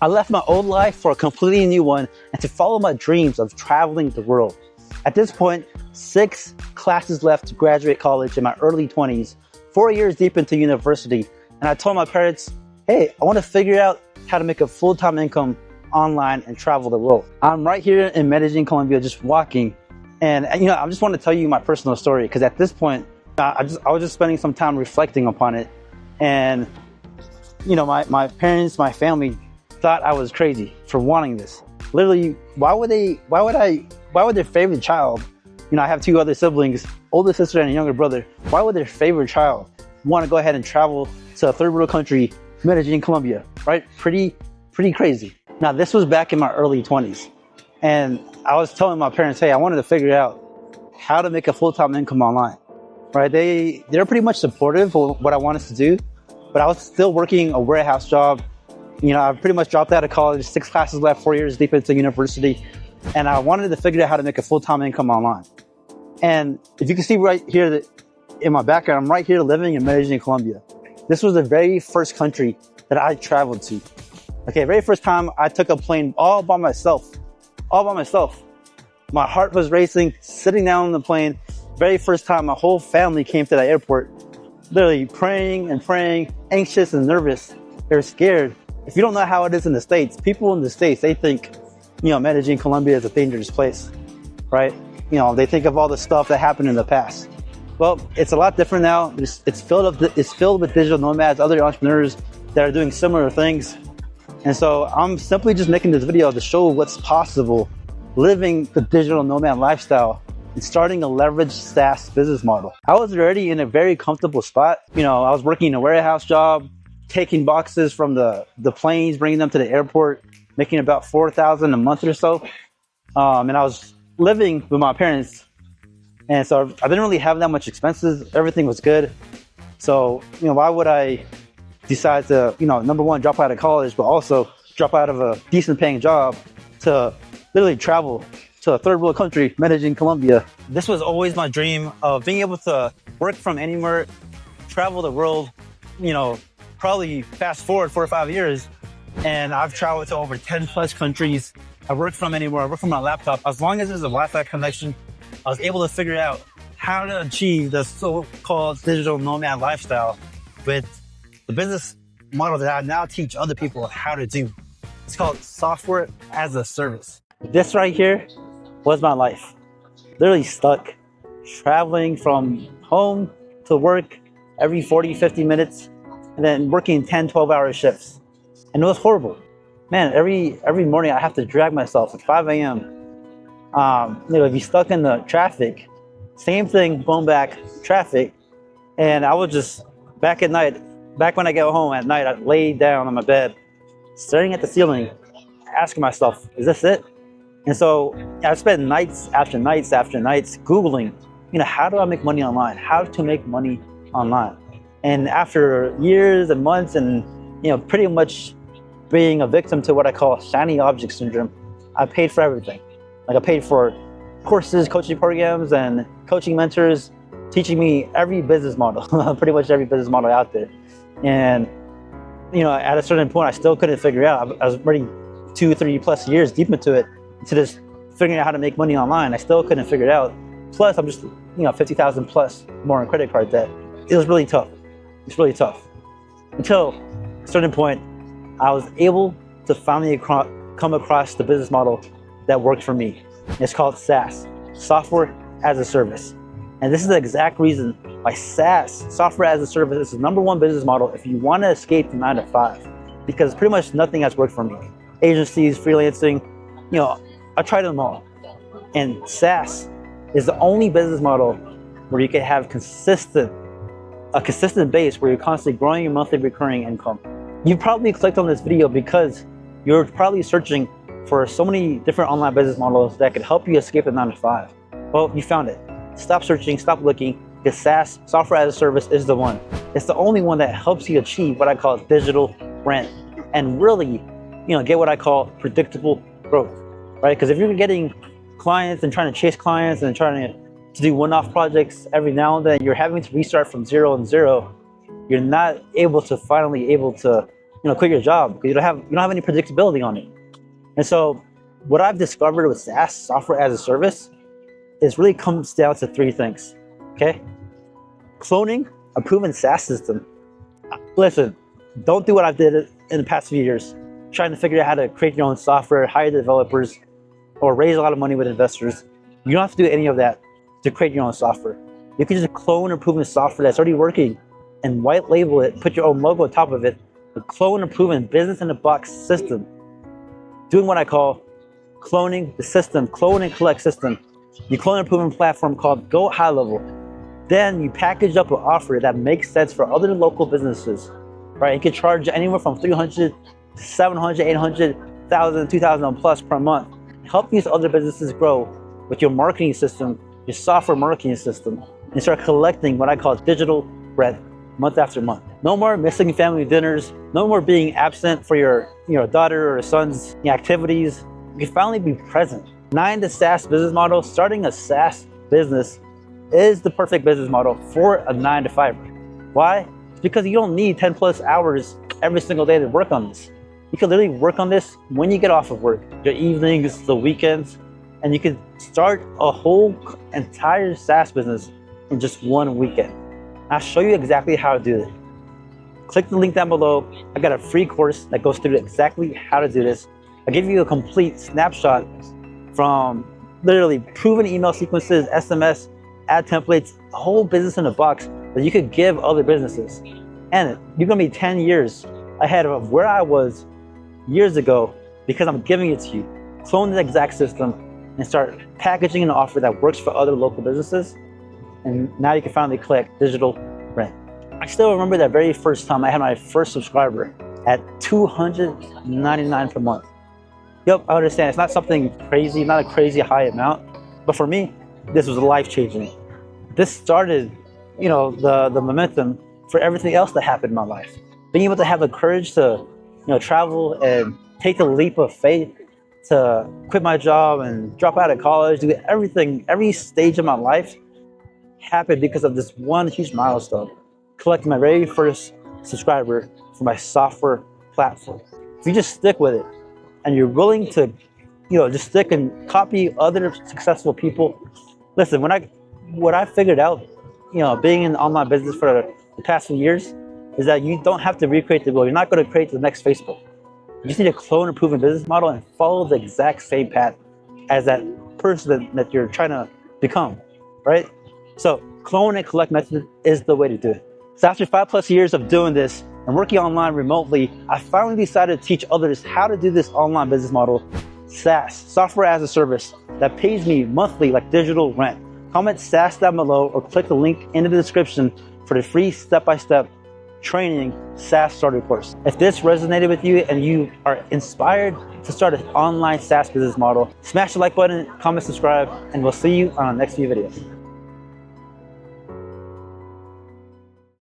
I left my old life for a completely new one and to follow my dreams of traveling the world. At this point, 6 classes left to graduate college in my early 20s, 4 years deep into university, and I told my parents, hey, I want to figure out how to make a full-time income online and travel the world. I'm right here in Medellin, Colombia, just walking, and I just want to tell you my personal story because at this point, I was just spending some time reflecting upon it, and my parents, my family thought I was crazy for wanting this. Literally, why would their favorite child, I have 2 other siblings, older sister and a younger brother, why would their favorite child want to go ahead and travel to a third world country, Medellin, Colombia, right? Pretty crazy. Now, this was back in my early 20s, and I was telling my parents, hey, I wanted to figure out how to make a full-time income online, right? They're pretty much supportive of what I wanted to do, but I was still working a warehouse job. I pretty much dropped out of college, 6 classes left, 4 years deep into university, and I wanted to figure out how to make a full-time income online. And if you can see right here that in my background, I'm right here living in Medellin, Colombia. This was the very first country that I traveled to. Okay, very first time I took a plane all by myself. My heart was racing, sitting down on the plane. Very first time my whole family came to the airport, literally praying, anxious and nervous. They were scared. If you don't know how it is in the States, people in the States, they think, Medellin, Colombia is a dangerous place, right? They think of all the stuff that happened in the past. Well, it's a lot different now. It's filled with digital nomads, other entrepreneurs that are doing similar things. And so I'm simply just making this video to show what's possible living the digital nomad lifestyle and starting a leveraged SaaS business model. I was already in a very comfortable spot. I was working a warehouse job, taking boxes from the planes, bringing them to the airport, making about $4,000 a month or so. And I was living with my parents. And so I didn't really have that much expenses. Everything was good. So, why would I decide to, number one, drop out of college, but also drop out of a decent paying job to literally travel to a third world country, Medellin, Colombia. This was always my dream of being able to work from anywhere, travel the world, probably fast forward 4 or 5 years. And I've traveled to over 10 plus countries. I work from anywhere, I work from my laptop. As long as there's a Wi-Fi connection, I was able to figure out how to achieve the so-called digital nomad lifestyle with the business model that I now teach other people how to do. It's called software as a service. This right here was my life. Literally stuck, traveling from home to work every 40, 50 minutes, and then working 10, 12-hour shifts. And it was horrible. Man, every morning I have to drag myself at 5 a.m. Be stuck in the traffic. Same thing, going back, traffic. And I was just, back when I get home at night, I lay down on my bed, staring at the ceiling, asking myself, is this it? And so I spent nights after nights after nights Googling, how do I make money online? How to make money online? And after years and months and, pretty much being a victim to what I call shiny object syndrome, I paid for everything. Like I paid for courses, coaching programs, and coaching mentors, teaching me every business model, pretty much every business model out there. And, at a certain point, I still couldn't figure it out. I was already 2, 3 plus years deep into it, to just figuring out how to make money online. I still couldn't figure it out. Plus, I'm just, 50,000 plus more in credit card debt. It was really tough. It's really tough. Until a certain point, I was able to finally come across the business model that worked for me. It's called SaaS, software as a service. And this is the exact reason why SaaS, software as a service, is the number 1 business model if you want to escape the 9 to 5. Because pretty much nothing has worked for me. Agencies, freelancing, I tried them all. And SaaS is the only business model where you can have a consistent base where you're constantly growing your monthly recurring income. You probably clicked on this video because you're probably searching for so many different online business models that could help you escape the 9 to 5. Well, you found it. Stop searching, stop looking, because SaaS, software as a service, is the one. It's the only one that helps you achieve what I call digital rent and really, get what I call predictable growth, right? Because if you're getting clients and trying to chase clients and trying to do one-off projects every now and then, you're having to restart from zero and zero. You're not able to quit your job because you don't have any predictability on it. And so what I've discovered with SaaS, software as a service, is really comes down to three things. Okay, cloning a proven SaaS system. Listen, don't do what I did in the past few years, trying to figure out how to create your own software, hire developers, or raise a lot of money with investors. You don't have to do any of that to create your own software. You can just clone a proven software that's already working and white label it, put your own logo on top of it, a clone a proven business-in-a-box system. Doing what I call cloning the system, clone and collect system. You clone a proven platform called Go High Level. Then you package up an offer that makes sense for other local businesses, right? You can charge anywhere from 300, 700, 800, 1,000, 2,000 plus per month. Help these other businesses grow with your marketing system, your software marketing system, and start collecting what I call digital rent month after month. No more missing family dinners, no more being absent for your daughter or son's activities. You can finally be present. 9, the SaaS business model. Starting a SaaS business is the perfect business model for a 9-to-5. Why? It's because you don't need 10 plus hours every single day to work on this. You can literally work on this when you get off of work, your evenings, the weekends, and you can start a whole entire SaaS business in just one weekend. I'll show you exactly how to do it. Click the link down below. I got a free course that goes through exactly how to do this. I'll give you a complete snapshot from literally proven email sequences, SMS, ad templates, a whole business in a box that you could give other businesses. And you're gonna be 10 years ahead of where I was years ago because I'm giving it to you. Clone the exact system and start packaging an offer that works for other local businesses. And now you can finally collect digital rent. I still remember that very first time I had my first subscriber at $299 per month. Yep, I understand. It's not something crazy, not a crazy high amount, but for me, this was life-changing. This started, the momentum for everything else that happened in my life. Being able to have the courage to, travel and take the leap of faith to quit my job and drop out of college, do everything, every stage of my life happened because of this one huge milestone, collecting my very first subscriber for my software platform. If you just stick with it and you're willing to, just stick and copy other successful people. Listen, what I figured out, being in online business for the past few years is that you don't have to recreate the wheel. You're not going to create the next Facebook. You just need to clone a proven business model and follow the exact same path as that person that you're trying to become, right? So clone and collect method is the way to do it. So after 5+ years of doing this and working online remotely, I finally decided to teach others how to do this online business model, SaaS, software as a service, that pays me monthly like digital rent. Comment SaaS down below or click the link in the description for the free step-by-step training SaaS starter course. If this resonated with you and you are inspired to start an online SaaS business model, smash the like button, comment, subscribe, and we'll see you on our next few videos.